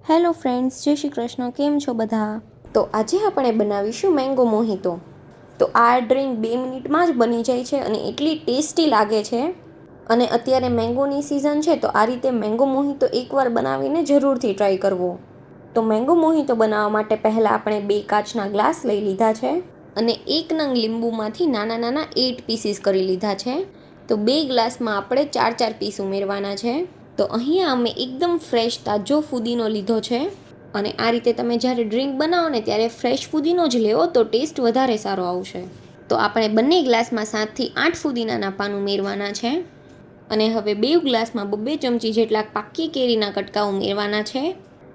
Hello friends, જય શ્રી કૃષ્ણ. કેમ છો બધા? તો આજે આપણે બનાવીશું મેંગો મોહિતો. તો આ ડ્રિંક 2 મિનિટમાં જ બની જાય છે અને એટલી ટેસ્ટી લાગે છે. અને અત્યારે મેંગોની સિઝન છે, તો આ રીતે મેંગો મોહિતો એકવાર બનાવીને જરૂરથી ટ્રાય કરવો. તો મેંગો મોહિતો બનાવવા માટે પહેલાં આપણે 2 કાચના ગ્લાસ લઈ લીધા છે અને 1 નંગ લીંબુમાંથી નાના નાના 8 પીસીસ કરી લીધા છે. તો 2 ગ્લાસમાં આપણે 4 પીસ ઉમેરવાના છે. તો અહીંયા અમે એકદમ ફ્રેશ તાજો ફુદીનો લીધો છે અને આ રીતે તમે જ્યારે ડ્રિંક બનાવો ને ત્યારે ફ્રેશ ફુદીનો જ લેવો, તો ટેસ્ટ વધારે સારો આવશે. તો આપણે બંને ગ્લાસમાં 7થી 8 ફુદીનાના પાન ઉમેરવાના છે અને હવે 2 ગ્લાસમાં 2 ચમચી જેટલા પાકી કેરીના કટકા ઉમેરવાના છે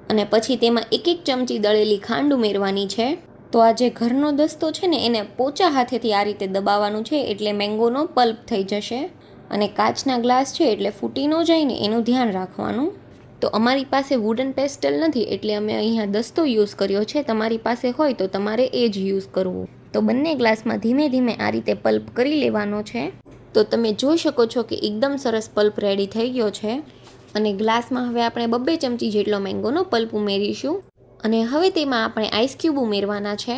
અને પછી તેમાં 1 ચમચી દળેલી ખાંડ ઉમેરવાની છે. તો આ જે ઘરનો દસ્તો છે ને, એને પોચા હાથેથી આ રીતે દબાવવાનું છે, એટલે મેંગોનો પલ્પ થઈ જશે. અને કાચના ગ્લાસ છે એટલે ફૂટી ન જાય ને એનું ધ્યાન રાખવાનું. તો અમારી પાસે વુડન પેસ્ટલ નથી, એટલે અમે અહીંયા દસ્તો યુઝ કર્યો છે. તમારી પાસે હોય તો તમારે એ જ યુઝ કરવું. તો બંને ગ્લાસમાં ધીમે ધીમે આ રીતે પલ્પ કરી લેવાનો છે. તો તમે જોઈ શકો છો કે એકદમ સરસ પલ્પ રેડી થઈ ગયો છે. અને ગ્લાસમાં હવે આપણે 2 ચમચી જેટલો મેંગોનો પલ્પ ઉમેરીશું અને હવે તેમાં આપણે આઈસ ક્યુબ ઉમેરવાના છે.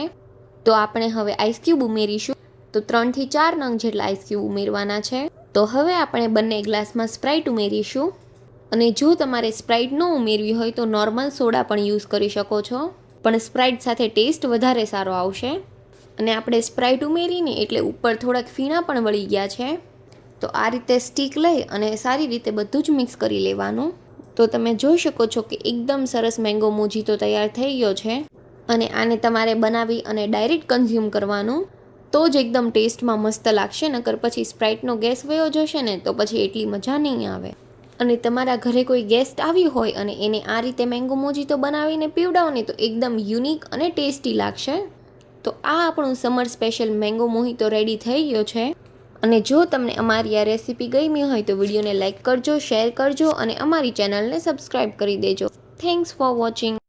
તો આપણે હવે આઈસ ક્યુબ ઉમેરીશું. તો 3થી 4 નંગ જેટલા આઈસ ક્યુબ ઉમેરવાના છે. તો હવે આપણે બંને ગ્લાસમાં સ્પ્રાઇટ ઉમેરીશું અને જો તમારે સ્પ્રાઇટ ન ઉમેરવી હોય તો નોર્મલ સોડા પણ યુઝ કરી શકો છો, પણ સ્પ્રાઇટ સાથે ટેસ્ટ વધારે સારો આવશે. અને આપણે સ્પ્રાઇટ ઉમેરીને એટલે ઉપર થોડાક ફીણા પણ વળી ગયા છે. તો આ રીતે સ્ટીક લઈ અને સારી રીતે બધું જ મિક્સ કરી લેવાનું. તો તમે જોઈ શકો છો કે એકદમ સરસ મેંગો મોજીતો તૈયાર થઈ ગયો છે. અને આને તમારે બનાવી અને ડાયરેક્ટ કન્ઝ્યુમ કરવાનું, તો જ એકદમ ટેસ્ટમાં મસ્ત લાગશે. નકર પછી સ્પ્રાઇટનો ગેસ વયો જશે ને તો પછી એટલી મજા નહીં આવે. અને તમારા ઘરે કોઈ ગેસ્ટ આવ્યું હોય અને એને આ રીતે મેંગો મોજીતો બનાવીને પીવડાવો ને, તો એકદમ યુનિક અને ટેસ્ટી લાગશે. તો આ આપણું સમર સ્પેશિયલ મેંગો મોહિતો રેડી થઈ ગયો છે. અને જો તમને અમારી આ રેસીપી ગમી હોય તો વિડીયોને લાઇક કરજો, શેર કરજો અને અમારી ચેનલને સબસ્ક્રાઈબ કરી દેજો. Thanks for watching.